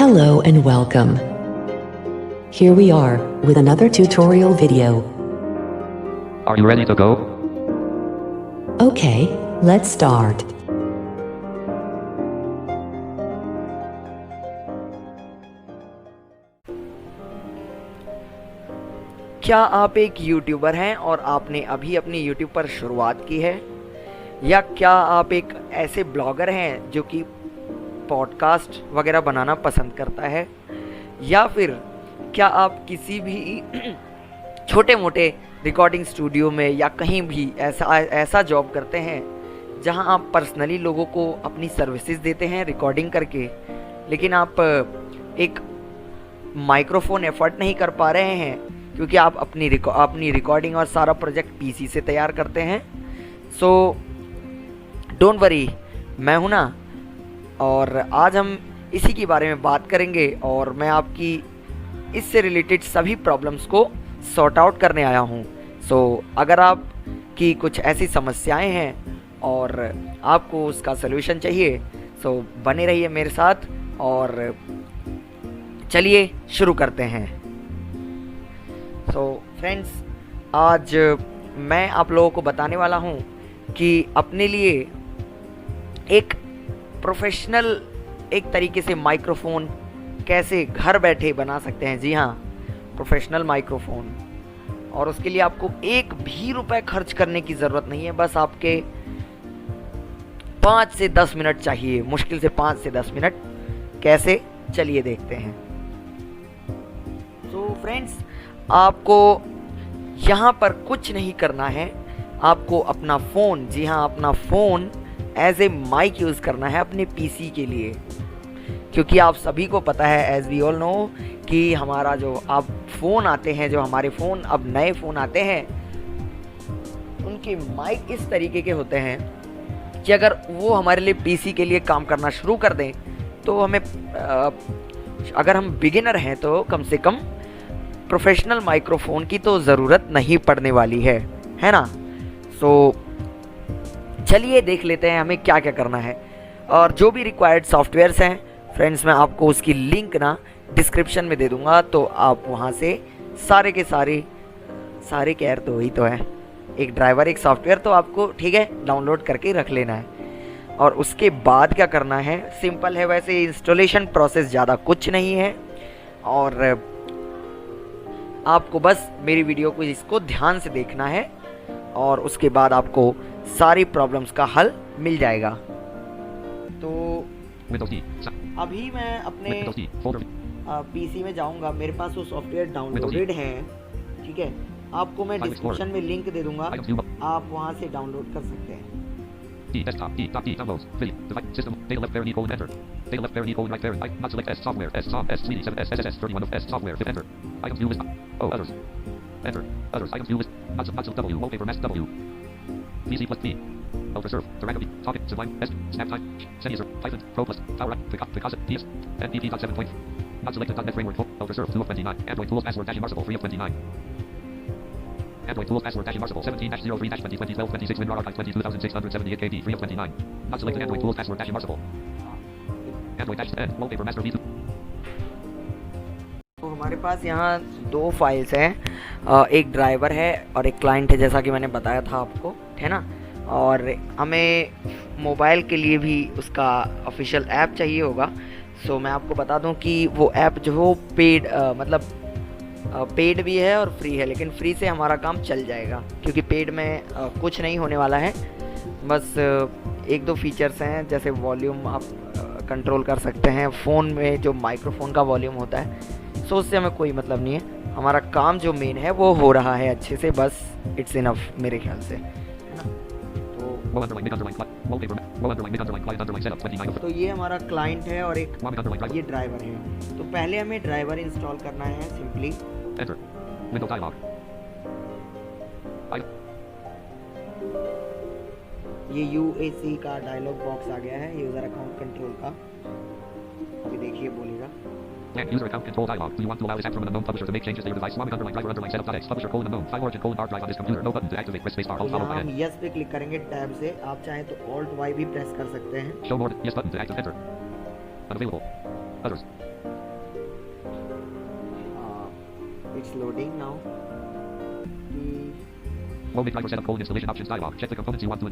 Hello and welcome. Here we are with another tutorial video. Are you ready to go? Okay, let's start. क्या आप एक YouTuber हैं और आपने अभी अपनी यूट्यूब पर शुरुआत की है? या क्या आप एक ऐसे ब्लॉगर हैं जो कि पॉडकास्ट वगैरह बनाना पसंद करता है? या फिर क्या आप किसी भी छोटे मोटे रिकॉर्डिंग स्टूडियो में या कहीं भी ऐसा जॉब करते हैं जहां आप पर्सनली लोगों को अपनी सर्विसेज देते हैं रिकॉर्डिंग करके, लेकिन आप एक माइक्रोफोन एफर्ट नहीं कर पा रहे हैं क्योंकि आप अपनी रिकॉर्डिंग और सारा प्रोजेक्ट पीसी से तैयार करते हैं? सो डोंट वरी, मैं हूं ना, और आज हम इसी के बारे में बात करेंगे और मैं आपकी इससे रिलेटेड सभी प्रॉब्लम्स को सॉर्ट आउट करने आया हूं। सो अगर आपकी कुछ ऐसी समस्याएं हैं और आपको उसका सलूशन चाहिए, सो बने रहिए मेरे साथ और चलिए शुरू करते हैं। सो फ्रेंड्स, आज मैं आप लोगों को बताने वाला हूं कि अपने लिए एक प्रोफेशनल एक तरीके से माइक्रोफोन कैसे घर बैठे बना सकते हैं। जी हाँ, प्रोफेशनल माइक्रोफोन। और उसके लिए आपको एक भी रुपए खर्च करने की ज़रूरत नहीं है, बस आपके 5 से 10 मिनट चाहिए, मुश्किल से 5 से 10 मिनट। कैसे, चलिए देखते हैं। तो फ्रेंड्स, आपको यहाँ पर कुछ नहीं करना है, आपको अपना फ़ोन, जी हाँ अपना phone as a mic use करना है अपने पीसी के लिए। क्योंकि आप सभी को पता है, एज वी ऑल नो, कि हमारा जो अब फ़ोन आते हैं, जो हमारे फ़ोन अब नए फ़ोन आते हैं, उनके माइक इस तरीके के होते हैं कि अगर वो हमारे लिए पीसी के लिए काम करना शुरू कर दें तो हमें अगर हम बिगिनर हैं तो कम से कम प्रोफेशनल माइक्रोफोन की तो ज़रूरत नहीं पड़ने वाली है ना। सो चलिए देख लेते हैं हमें क्या क्या करना है। और जो भी रिक्वायर्ड सॉफ्टवेयर्स हैं फ्रेंड्स, मैं आपको उसकी लिंक ना डिस्क्रिप्शन में दे दूंगा, तो आप वहाँ से सारे के सारे केयर तो वही तो है, एक ड्राइवर एक सॉफ्टवेयर तो आपको ठीक है डाउनलोड करके रख लेना है। और उसके बाद क्या करना है, सिंपल है वैसे, इंस्टॉलेशन प्रोसेस ज़्यादा कुछ नहीं है। और आपको बस मेरी वीडियो को इसको ध्यान से देखना है और उसके बाद आपको सारी प्रॉब्लम्स का हल मिल जाएगा। तो अभी मैं अपने पीसी में जाऊंगा, मेरे पास वो सॉफ्टवेयर डाउनलोडेड है, ठीक है। आपको मैं डिस्क्रिप्शन में लिंक दे दूंगा, आप वहां से डाउनलोड कर सकते हैं। downloads, video, device, system, data left there, need enter. Data left there, need right there, not select S software, S soft, S3, S SSS 31 of S software, hit enter. Items view list, others. Enter, others, items view list, not W, wallpaper, mask W. PC plus P. Ultra surf, directly, topic, sublime, S, snaptime, Sennheiser, Python, Pro plus, Power Up, Picasa, PS, NPP.7. Not selected .NET framework, Ultra surf, 2 of 29, Android tools, password, -Marsible, 3 of 29. Android tools, password, -Marsible, 17-03-2012, 26, WinRAR archive, 22,678 KB, 3 of 29. Not selected Android tools, password, -Marsible. Android -N, wallpaper, master V2. तो हमारे पास यहाँ दो files हैं, एक driver है और एक client है, जैसा कि मैंने बताया था आपको, है ना। और हमें मोबाइल के लिए भी उसका ऑफिशियल ऐप चाहिए होगा। सो मैं आपको बता दूं कि वो ऐप जो हो पेड पेड भी है और फ्री है, लेकिन फ्री से हमारा काम चल जाएगा क्योंकि पेड में कुछ नहीं होने वाला है। बस एक दो फीचर्स हैं, जैसे वॉल्यूम आप कंट्रोल कर सकते हैं फ़ोन में, जो माइक्रोफोन का वॉल्यूम होता है। सो उससे हमें कोई मतलब नहीं है, हमारा काम जो मेन है वो हो रहा है अच्छे से, बस इट्स इनफ मेरे ख्याल से, है ना। तो ये हमारा क्लाइंट है और एक ये ड्राइवर है। तो पहले हमें ड्राइवर इंस्टॉल करना है सिंपली। ये UAC का डायलॉग बॉक्स आ गया है, यूजर अकाउंट कंट्रोल का। अभी देखिए बोलेगा user account control dialog. Do you want to allow this app from an unknown publisher to make changes to your device? Swami driver setup.x publisher :unknown file origin :hard drive on this computer. No button to activate. Press space bar. Hold हम yes पे click करेंगे tab से, आप चाहें तो Alt Y भी press कर सकते हैं। Show more yes button to activate enter. Unavailable. Others. It's loading now. Roaming driver setup installation options dialog. Check the components you want to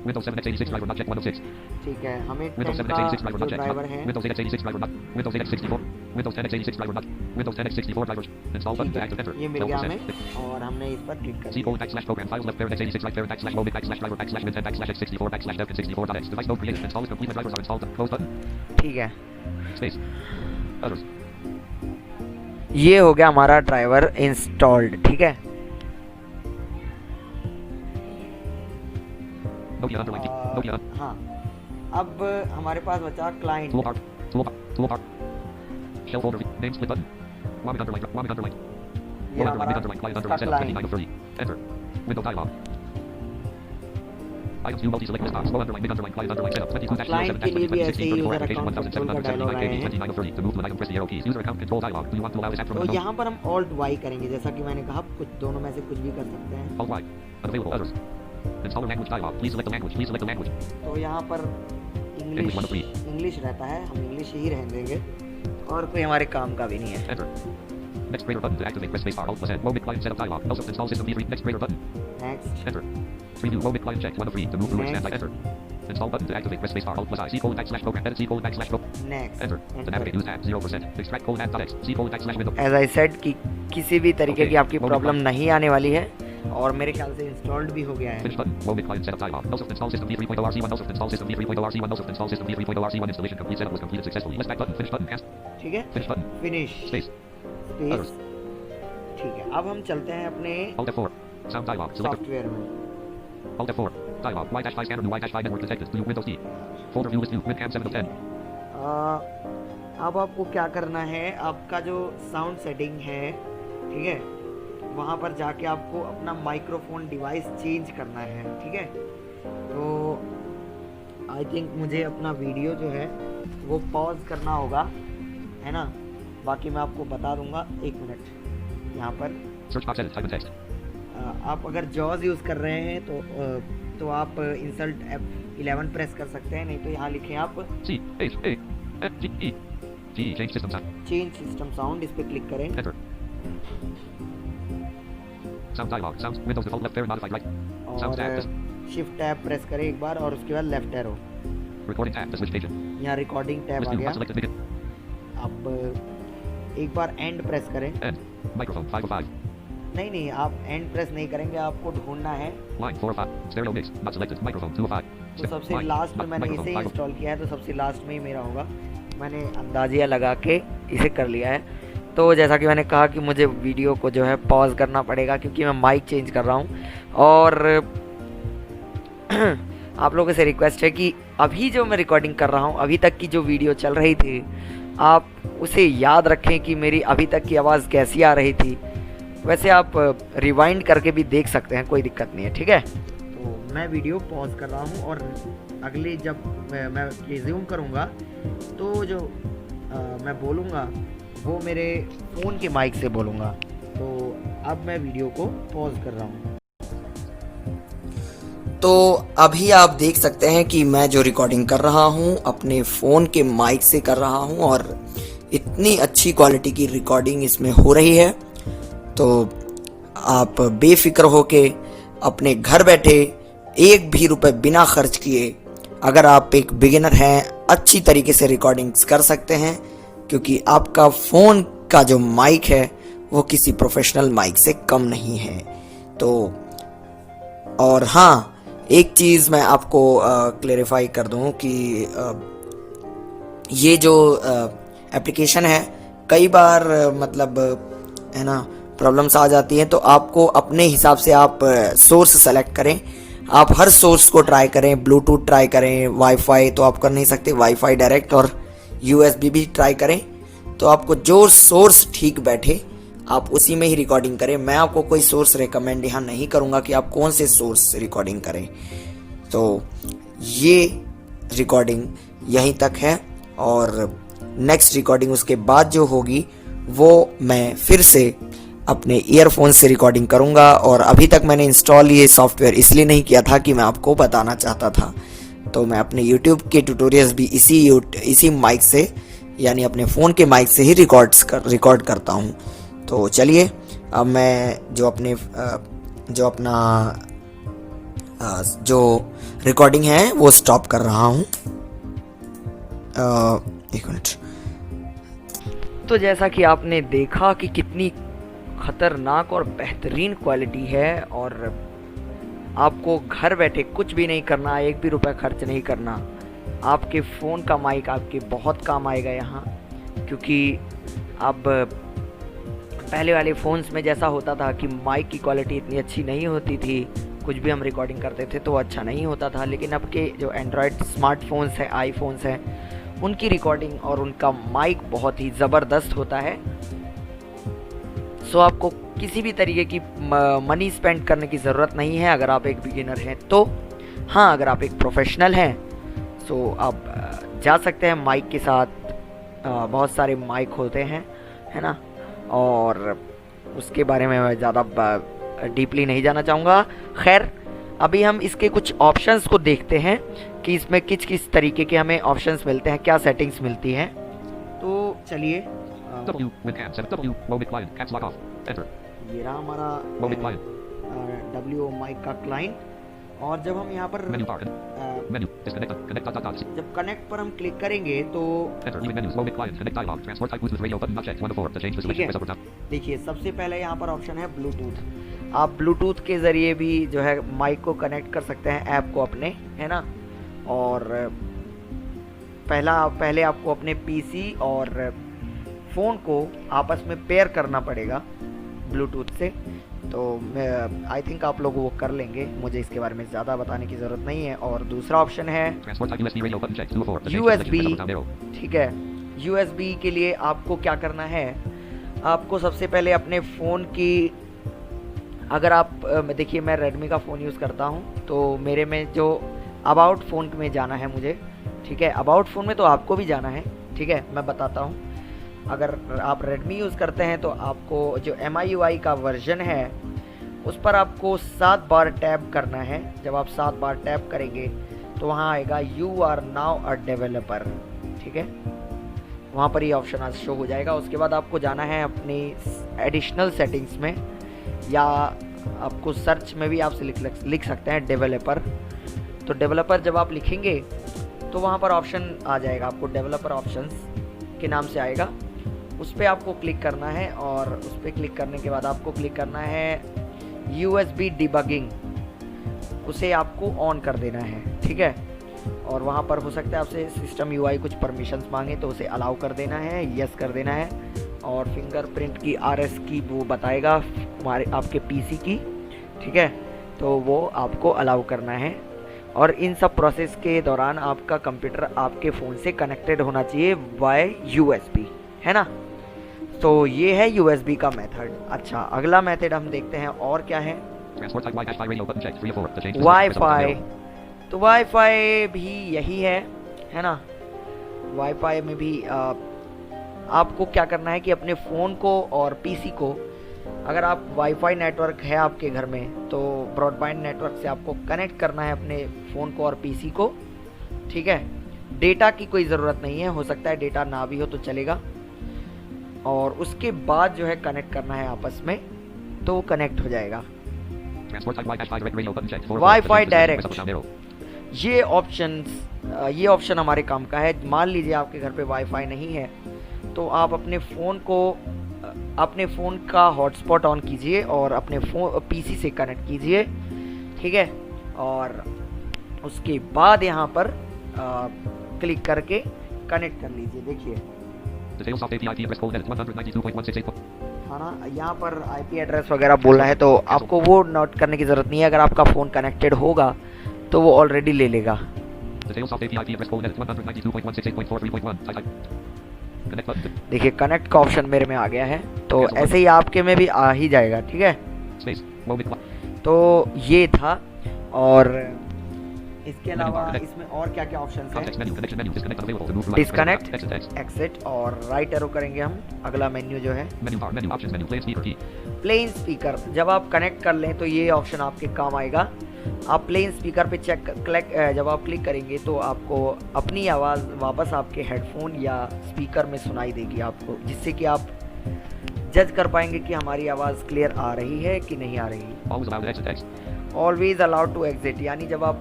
Windows 7 x86 driver not check 106. ठीक है, हमें Windows 7 10 का x86 driver जो not check. Driver है Windows 8 x86 driver not. Windows 8 x64. Windows 10 x86 driver not. Windows 10 x64 drivers. Install button ठीक to active enter. है, ये मिल गया 12%. हमें और हमने इस पर क्लिक कर C दिया। /program files left parent x86 right parent /roaming /driver /win10 /x64 /dev64.x device node created install is complete. The drivers are installed. Close button. ठीक है, Space. Others. ये हो गया हमारा ड्राइवर इंस्टॉल्ड। ठीक है, Nokia underline key. Nokia. हाँ, अब हमारे पास बचा client. Toolbar. Toolbar. Toolbar. Shell folder. Name split button. Warming underline. Warming underline. ये Low हमारा underline. Mid underline. Client underline. Setup 29 of 30. Enter. Window dialog. Items view multi-select list box. Low underline. Mid underline. Client underline. Setup 22 client के लिए भी ऐसे ही 2016 user application account control का 1729 dialogue आए हैं। 29 of 30. To move to an item, press the arrow keys. User account control dialog. Do you want to allow this act from तो the यहाँ पर हम Alt Y करेंगे, जैसा कि मैंने कहा कुछ दोनों में से कुछ भी कर सकते हैं। Alt Y. Unavailable. Others. Installer language dialog. Please select the language. Please select the language. तो यहाँ पर English 1 of 3. इंग्लिश रहता है, हम इंग्लिश ही रहने देंगे और कोई हमारे काम का भी नहीं है। Enter. Next greater button to activate. Press space bar. Alt plus N. Roaming client setup dialog. Also install system V3. Next greater button. Next, Enter. Preview roaming client check 1 of 3. To move through and stand by. Enter. Install button to activate. Press space bar. Alt plus I. C:\program. Edit C:\program. Next, Enter. To navigate use tab 0%. Extract :add.x. C:\window. As I said कि किसी भी तरीके की आपकी Okay. Problem नहीं आने वाली है और मेरे ख्याल से इंस्टॉल्ड भी हो गया है। Finish button. Roaming client setup dialog. No self install system V3.orc1. No self install system V3.orc1. No self install system V3.orc1. Installation complete. Setup was completed successfully. List back button. Finish button. Cast. ठीक है, Finish button. Finish Space. Space. Others. ठीक है, अब हम चलते हैं अपने Alt F4. Sound dialog. Select. Software में। Alt F4. Dialog. Y-5 scanner. New Y-5 network detected. New Windows D. Folder view list view. WinCam 7 of 10. अब आपको क्या करना है, आपका जो साउंड सेटिंग है, ठीक है, वहाँ पर जाके आपको अपना माइक्रोफोन डिवाइस चेंज करना है। ठीक है, तो आई थिंक मुझे अपना वीडियो जो है वो पॉज करना होगा, है ना। बाकी मैं आपको बता दूंगा, एक मिनट। यहाँ पर Search box edit. Type in text. आप अगर जॉज यूज़ कर रहे हैं तो आप इंसल्ट F11 प्रेस कर सकते हैं, नहीं तो यहाँ लिखें आप C H A F G E G change system sound. Change system sound, इस पर क्लिक करें Enter. Sound dialog. Sounds Windows default left parent modified right. Sounds tab. और शिफ्ट टैब प्रेस करें एक बार और उसके बाद left arrow, Recording tab. The switch page. यहाँ रिकॉर्डिंग टैब List आ view. गया। Selected begin. अब एक बार एंड प्रेस करें। End. Microphone 5 of 5. नहीं, आप एंड प्रेस नहीं करेंगे, आपको ढूंढना है। Line 4 of 5. Stereo mix. Not selected. Microphone 2 of 5. तो सबसे Line. लास्ट में मैंने Microphone इसे 5 of इंस्टॉल किया है, तो सबसे लास्ट में ही मेरा होगा। मैंने अंदाजिया लगा के इसे कर लिया है। तो जैसा कि मैंने कहा कि मुझे वीडियो को जो है पॉज करना पड़ेगा क्योंकि मैं माइक चेंज कर रहा हूँ। और आप लोगों से रिक्वेस्ट है कि अभी जो मैं रिकॉर्डिंग कर रहा हूँ, अभी तक की जो वीडियो चल रही थी, आप उसे याद रखें कि मेरी अभी तक की आवाज़ कैसी आ रही थी। वैसे आप रिवाइंड करके भी देख सकते हैं, कोई दिक्कत नहीं है। ठीक है, तो मैं वीडियो पॉज कर रहा हूँ और अगले जब मैं रिज्यूम करूँगा तो जो मैं बोलूँगा वो मेरे फ़ोन के माइक से बोलूँगा। तो अब मैं वीडियो को पॉज कर रहा हूँ। तो अभी आप देख सकते हैं कि मैं जो रिकॉर्डिंग कर रहा हूँ अपने फ़ोन के माइक से कर रहा हूँ और इतनी अच्छी क्वालिटी की रिकॉर्डिंग इसमें हो रही है। तो आप बेफिक्र होके अपने घर बैठे एक भी रुपए बिना खर्च किए, अगर आप एक बिगिनर हैं, अच्छी तरीके से रिकॉर्डिंग्स कर सकते हैं, क्योंकि आपका फ़ोन का जो माइक है वो किसी प्रोफेशनल माइक से कम नहीं है। तो और हाँ, एक चीज़ मैं आपको क्लेरिफाई कर दूं कि ये जो एप्लीकेशन है, कई बार मतलब है ना प्रॉब्लम्स आ जाती हैं। तो आपको अपने हिसाब से आप सोर्स सेलेक्ट करें। आप हर सोर्स को ट्राई करें, ब्लूटूथ ट्राई करें, वाईफाई तो आप कर नहीं सकते, वाईफाई डायरेक्ट और यूएसबी भी ट्राई करें। तो आपको जो सोर्स ठीक बैठे आप उसी में ही रिकॉर्डिंग करें। मैं आपको कोई सोर्स रेकमेंड यहाँ नहीं करूँगा कि आप कौन से सोर्स रिकॉर्डिंग करें। तो ये रिकॉर्डिंग यहीं तक है और नेक्स्ट रिकॉर्डिंग उसके बाद जो होगी वो मैं फिर से अपने ईयरफोन से रिकॉर्डिंग करूँगा। और अभी तक मैंने इंस्टॉल ये सॉफ्टवेयर इसलिए नहीं किया था कि मैं आपको बताना चाहता था। तो मैं अपने YouTube के ट्यूटोरियल्स भी इसी माइक से, यानी अपने फ़ोन के माइक से ही रिकॉर्ड करता हूँ। तो चलिए अब मैं जो अपना जो रिकॉर्डिंग है वो स्टॉप कर रहा हूँ। एक मिनट। तो जैसा कि आपने देखा कि कितनी ख़तरनाक और बेहतरीन क्वालिटी है, और आपको घर बैठे कुछ भी नहीं करना, 1 भी रुपया खर्च नहीं करना। आपके फ़ोन का माइक आपके बहुत काम आएगा यहाँ, क्योंकि अब पहले वाले फ़ोन्स में जैसा होता था कि माइक की क्वालिटी इतनी अच्छी नहीं होती थी, कुछ भी हम रिकॉर्डिंग करते थे तो अच्छा नहीं होता था। लेकिन अब के जो एंड्रॉयड स्मार्टफोन्स हैं, आईफोन्स हैं, उनकी रिकॉर्डिंग और उनका माइक बहुत ही ज़बरदस्त होता है। सो आपको किसी भी तरीके की मनी स्पेंड करने की ज़रूरत नहीं है अगर आप एक बिगिनर हैं तो। हाँ, अगर आप एक प्रोफेशनल हैं सो आप जा सकते हैं माइक के साथ। बहुत सारे माइक होते हैं, है ना, और उसके बारे में मैं ज़्यादा डीपली नहीं जाना चाहूँगा। खैर, अभी हम इसके कुछ ऑप्शंस को देखते हैं कि इसमें किस किस तरीके के हमें ऑप्शंस मिलते हैं, क्या सेटिंग्स मिलती हैं। तो चलिए, ये रहा हमारा W माइक का क्लाइंट। और जब हम यहाँ पर जब कनेक्ट पर हम क्लिक करेंगे तो देखिए सबसे पहले यहाँ पर ऑप्शन है ब्लूटूथ। आप ब्लूटूथ के ज़रिए भी जो है माइक को कनेक्ट कर सकते हैं ऐप को अपने, है ना। और पहले आपको अपने पीसी और फ़ोन को आपस में पेयर करना पड़ेगा ब्लूटूथ से। तो आई थिंक आप लोग वो कर लेंगे, मुझे इसके बारे में ज़्यादा बताने की ज़रूरत नहीं है। और दूसरा ऑप्शन है USB। ठीक है, USB के लिए आपको क्या करना है, आपको सबसे पहले अपने फ़ोन की, अगर आप देखिए मैं रेडमी का फ़ोन यूज़ करता हूँ तो मेरे में जो अबाउट फ़ोन में जाना है मुझे, ठीक है। अबाउट फ़ोन में तो आपको भी जाना है, ठीक है, मैं बताता हूँ। अगर आप रेडमी यूज़ करते हैं तो आपको जो MIUI का वर्जन है उस पर आपको 7 बार टैप करना है। जब आप 7 बार टैप करेंगे तो वहाँ आएगा you are now a developer, ठीक है, वहाँ पर ये ऑप्शन आज शो हो जाएगा। उसके बाद आपको जाना है अपनी एडिशनल सेटिंग्स में, या आपको सर्च में भी आप लिख सकते हैं डेवलपर। तो डेवलपर जब आप लिखेंगे तो वहाँ पर ऑप्शन आ जाएगा, आपको डेवलपर ऑप्शंस के नाम से आएगा, उस पर आपको क्लिक करना है। और उस पर क्लिक करने के बाद आपको क्लिक करना है USB डिबगिंग, उसे आपको ऑन कर देना है, ठीक है। और वहाँ पर हो सकता है आपसे सिस्टम UI कुछ परमिशंस मांगे तो उसे अलाउ कर देना है, यस कर देना है। और फिंगरप्रिंट की RS की वो बताएगा हमारे आपके PC की, ठीक है, तो वो आपको अलाउ करना है। और इन सब प्रोसेस के दौरान आपका कंप्यूटर आपके फ़ोन से कनेक्टेड होना चाहिए बाय USB, है ना। तो ये है USB का मेथड। अच्छा, अगला मेथड हम देखते हैं और क्या है, वाईफाई। तो वाईफाई भी यही है ना। वाईफाई में भी आपको क्या करना है कि अपने फ़ोन को और PC को, अगर आप वाईफाई नेटवर्क है आपके घर में तो ब्रॉडबैंड नेटवर्क से आपको कनेक्ट करना है अपने फ़ोन को और PC को, ठीक है। डेटा की कोई ज़रूरत नहीं है, हो सकता है डेटा ना भी हो तो चलेगा। और उसके बाद जो है कनेक्ट करना है आपस में, तो कनेक्ट हो जाएगा। वाईफाई डायरेक्ट, ये ऑप्शन हमारे काम का है। मान लीजिए आपके घर पे वाईफाई नहीं है तो आप अपने फ़ोन का हॉटस्पॉट ऑन कीजिए और अपने PC से कनेक्ट कीजिए, ठीक है। और उसके बाद यहाँ पर क्लिक करके कनेक्ट कर लीजिए। देखिए हाँ ना, यहाँ पर IP एड्रेस वगैरह बोलना है तो आपको वो नोट करने की ज़रूरत नहीं है। अगर आपका फ़ोन कनेक्टेड होगा तो वो ऑलरेडी ले लेगा। देखिए कनेक्ट का ऑप्शन मेरे में आ गया है, तो ऐसे ही आपके में भी आ ही जाएगा, ठीक है। तो ये था, और इसके अलावा इसमें और क्या क्या ऑप्शन हैं, डिस्कनेक्ट, एक्सिट और राइट एरो करेंगे हम। अगला मेन्यू जो है प्लेन स्पीकर, जब आप कनेक्ट कर लें तो ये ऑप्शन आपके काम आएगा। आप प्लेन स्पीकर पे जब आप क्लिक करेंगे तो आपको अपनी आवाज़ वापस आपके हेडफोन या स्पीकर में सुनाई देगी आपको, जिससे कि आप जज कर पाएंगे कि हमारी आवाज़ क्लियर आ रही है कि नहीं आ रही। Always allowed to exit X. Always allowed to exit, यानी जब आप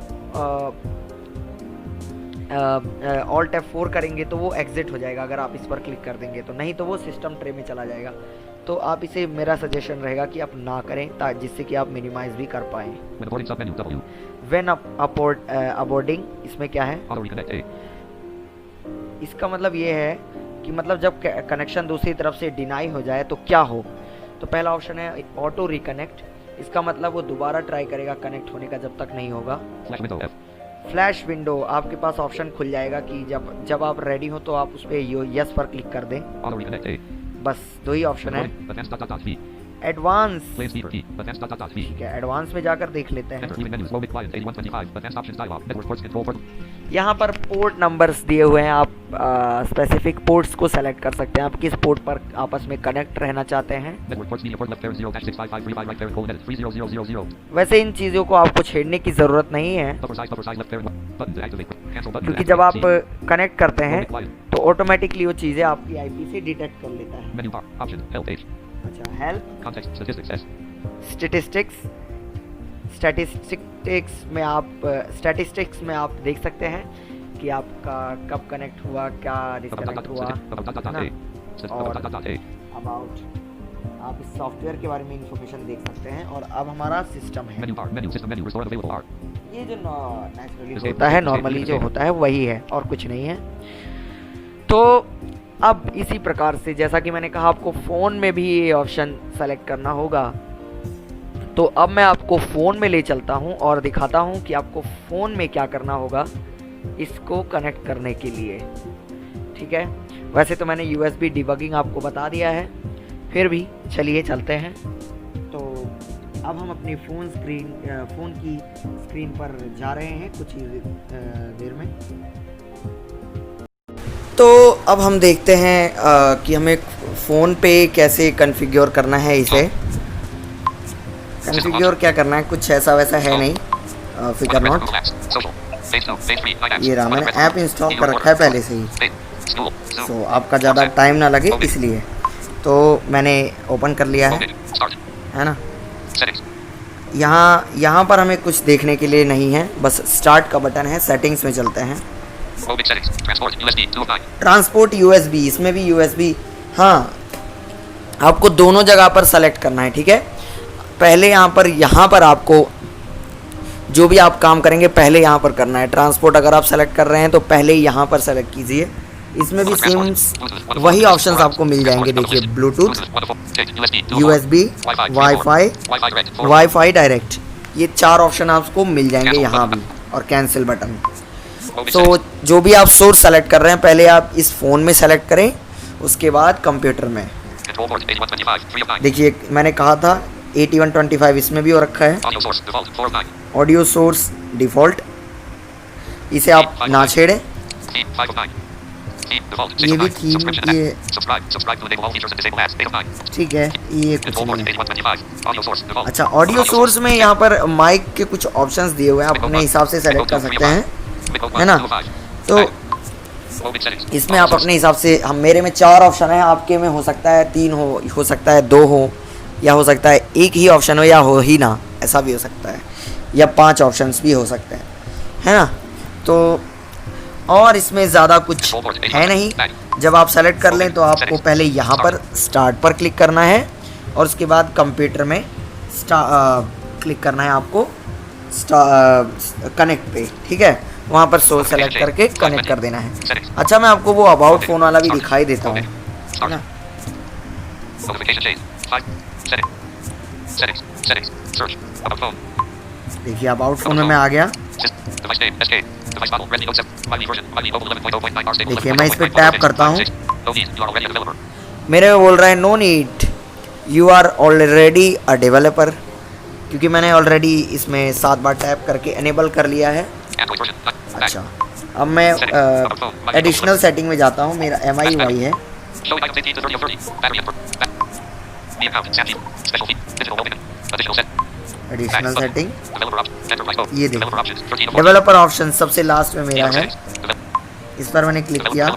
ऑल्ट F4 करेंगे तो वो एग्जिट हो जाएगा अगर आप इस पर क्लिक कर देंगे तो, नहीं तो वो सिस्टम ट्रे में चला जाएगा। तो आप इसे, मेरा सजेशन रहेगा कि आप ना करें जिससे कि आप मिनिमाइज भी कर पाएँ। When aborting submenu W. When aborting, इसमें क्या है? Auto reconnect A. इसका मतलब ये है कि मतलब जब कनेक्शन दूसरी तरफ से डिनाई हो जाए तो क्या हो। तो पहला ऑप्शन है ऑटो रिकनेक्ट, इसका मतलब वो दोबारा ट्राई करेगा कनेक्ट होने का जब तक नहीं होगा। Flash window F. Flash window, आपके पास ऑप्शन खुल जाएगा कि जब आप रेडी हो तो आप उस पर यस पर क्लिक कर दें। Auto reconnect A. बस दो ही ऑप्शन है। Advanced .v. Advance, Play speaker key. Advanced .v. ठीक है, एडवांस में जाकर देख लेते हैं। Enter leaving menus. Low mid client 8125. Advanced options dialog. Network ports control port. यहाँ पर पोर्ट नंबर्स दिए हुए हैं, आप स्पेसिफिक पोर्ट्स को सेलेक्ट कर सकते हैं, आप किस पोर्ट पर आपस में कनेक्ट रहना चाहते हैं। Network ports media port left parent 0-65535 right parent colon edit 30000. वैसे इन चीज़ों को आपको छेड़ने की ज़रूरत नहीं है, Upper side left parent button to activate. Cancel button. क्योंकि जब आप कनेक्ट करते हैं तो ऑटोमेटिकली वो चीज़ें आपकी आईपी से डिटेक्ट कर लेता है। Menu bar. Option. Help page. अच्छा, help, Context. Statistics S. Statistics में आप देख सकते हैं कि आपका कब कनेक्ट हुआ, क्या डिस्कनेक्ट हुआ, और अबाउट, आप इस सॉफ्टवेयर के बारे में इंफॉर्मेशन देख सकते हैं। और अब हमारा सिस्टम है, Menu bar. Menu. System menu. Restore available bar. ये जो नेचुरली होता है, नॉर्मली जो होता है वही है और कुछ नहीं है। तो अब इसी प्रकार से, जैसा कि मैंने कहा, आपको फ़ोन में भी ये ऑप्शन सेलेक्ट करना होगा। तो अब मैं आपको फ़ोन में ले चलता हूं और दिखाता हूं कि आपको फ़ोन में क्या करना होगा इसको कनेक्ट करने के लिए। ठीक है, वैसे तो मैंने USB डिबगिंग आपको बता दिया है, फिर भी चलिए चलते हैं। तो अब हम अपनी फ़ोन की स्क्रीन पर जा रहे हैं कुछ ही देर में। तो अब हम देखते हैं कि हमें फ़ोन पे कैसे कॉन्फ़िगर करना है इसे। कॉन्फ़िगर क्या करना है, कुछ ऐसा वैसा है नहीं, फिगर नॉट। ये रहा, मैंने ऐप इंस्टॉल कर रखा है पहले से ही, तो आपका ज़्यादा टाइम ना लगे इसलिए तो मैंने ओपन कर लिया है ना। यहाँ पर हमें कुछ देखने के लिए नहीं है, बस स्टार्ट का बटन है। सेटिंग्स में चलते हैं। ट्रांसपोर्ट USB, इसमें भी USB, हाँ आपको दोनों जगह पर सेलेक्ट करना है। ठीक है, पहले यहाँ पर आपको जो भी आप काम करेंगे पहले यहाँ पर करना है। ट्रांसपोर्ट अगर आप सेलेक्ट कर रहे हैं तो पहले यहाँ पर सेलेक्ट कीजिए। इसमें भी सेम वही ऑप्शंस आपको मिल जाएंगे। देखिए, ब्लूटूथ, USB, वाईफाई डायरेक्ट, ये 4 ऑप्शन आपको मिल जाएंगे यहाँ भी, और कैंसिल बटन। तो जो भी आप सोर्स सेलेक्ट कर रहे हैं पहले आप इस फ़ोन में सेलेक्ट करें, उसके बाद कंप्यूटर में। देखिए, मैंने कहा था 8125 इसमें भी हो रखा है। ऑडियो सोर्स डिफ़ॉल्ट, इसे आप ना छेड़ें। ये भी थीम, ये ठीक है, ये कुछ नहीं है। अच्छा, ऑडियो सोर्स में यहाँ पर माइक के कुछ ऑप्शंस दिए हुए हैं, आप अपने हिसाब से सेलेक्ट कर सकते हैं, है ना। तो इसमें आप अपने हिसाब से, हम मेरे में 4 ऑप्शन है, आपके में हो सकता है 3 हो सकता है 2 हो, या हो सकता है एक ही ऑप्शन हो, या हो ही ना, ऐसा भी हो सकता है, या 5 ऑप्शंस भी हो सकते हैं, है ना। तो और इसमें ज़्यादा कुछ है नहीं। जब आप सेलेक्ट कर लें तो आपको पहले यहाँ पर स्टार्ट पर क्लिक करना है, और उसके बाद कंप्यूटर में क्लिक करना है आपको कनेक्ट पे। ठीक है, वहाँ पर सोर्स सेलेक्ट करके कनेक्ट कर देना है। अच्छा, मैं आपको वो अबाउट फ़ोन वाला भी दिखाई देता हूँ, है ना। देखिए, अबाउट फ़ोन में मैं आ गया। देखिए, मैं इस पर टैप करता हूँ, मेरे बोल रहा है no need, you are already a developer, क्योंकि मैंने ऑलरेडी इसमें 7 बार टैप करके एनेबल कर लिया है। अच्छा, अब मैं एडिशनल सेटिंग में जाता हूँ, मेरा MIUI है। एडिशनल सेटिंग, ये देखिए, डेवलपर ऑप्शन सबसे लास्ट में मेरा है, इस पर मैंने क्लिक किया।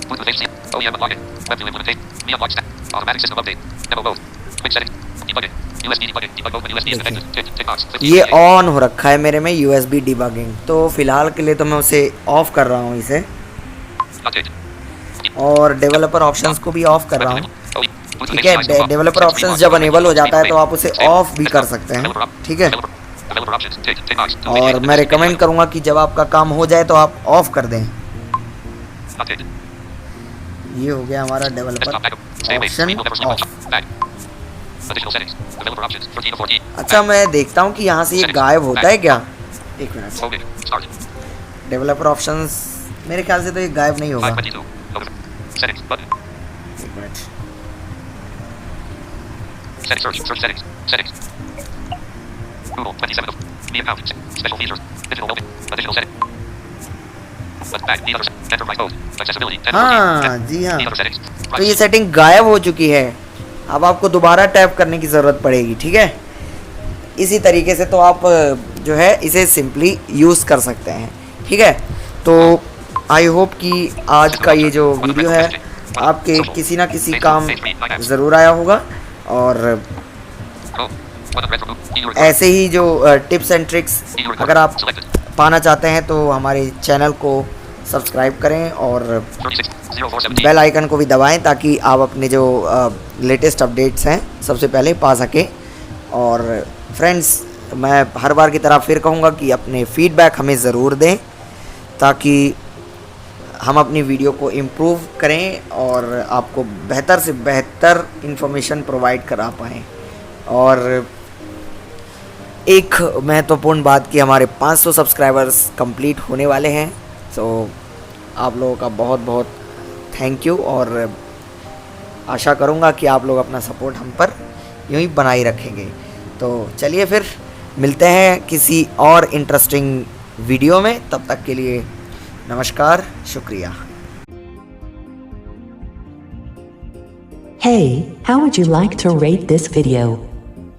Bluetooth HC. OEM unlocking. Web view implementation. Me unlock stack. Automatic system update. Demo mode. Quick setting. Debugging. USB debugging. Debug mode when USB is connected. Tick box. ये on हो रखा है मेरे में USB डिबगिंग, तो फिलहाल के लिए तो मैं उसे ऑफ कर रहा हूँ इसे, और डेवलपर ऑप्शंस को भी ऑफ कर रहा हूँ। ठीक है, डेवलपर ऑप्शंस जब अनेबल हो जाता है तो आप उसे ऑफ भी कर सकते हैं। ठीक है, और मैं रिकमेंड करूँगा कि जब आपका काम हो जाए तो आप ऑफ कर दें। ये हो गया हमारा डेवलपर ऑप्शन ऑफ। अच्छा, मैं देखता हूँ कि यहाँ से ये गायब होता है क्या। एक मिनट, डेवलपर ऑप्शंस मेरे ख्याल से तो ये गायब नहीं होगा। एक मिनट, हाँ जी हाँ, तो ये सेटिंग गायब हो चुकी है। अब आपको दोबारा टैप करने की ज़रूरत पड़ेगी। ठीक है, इसी तरीके से तो आप जो है इसे सिंपली यूज़ कर सकते हैं। ठीक है, तो आई होप कि आज का ये जो वीडियो है आपके किसी ना किसी काम ज़रूर आया होगा, और ऐसे ही जो टिप्स एंड ट्रिक्स अगर आप पाना चाहते हैं तो हमारे चैनल को सब्सक्राइब करें और बेल आइकन को भी दबाएं, ताकि आप अपने जो लेटेस्ट अपडेट्स हैं सबसे पहले पा सकें। और फ्रेंड्स, मैं हर बार की तरह फिर कहूँगा कि अपने फीडबैक हमें ज़रूर दें, ताकि हम अपनी वीडियो को इम्प्रूव करें और आपको बेहतर से बेहतर इन्फॉर्मेशन प्रोवाइड करा पाएँ। और एक महत्वपूर्ण बात कि हमारे 500 सब्सक्राइबर्स कंप्लीट होने वाले हैं, तो आप लोगों का बहुत बहुत थैंक यू, और आशा करूँगा कि आप लोग अपना सपोर्ट हम पर यूँ ही बनाए रखेंगे। तो चलिए फिर मिलते हैं किसी और इंटरेस्टिंग वीडियो में, तब तक के लिए नमस्कार, शुक्रिया। Hey, how would you like to rate this video?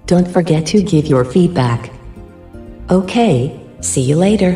Don't forget to give your feedback. Okay, see you later.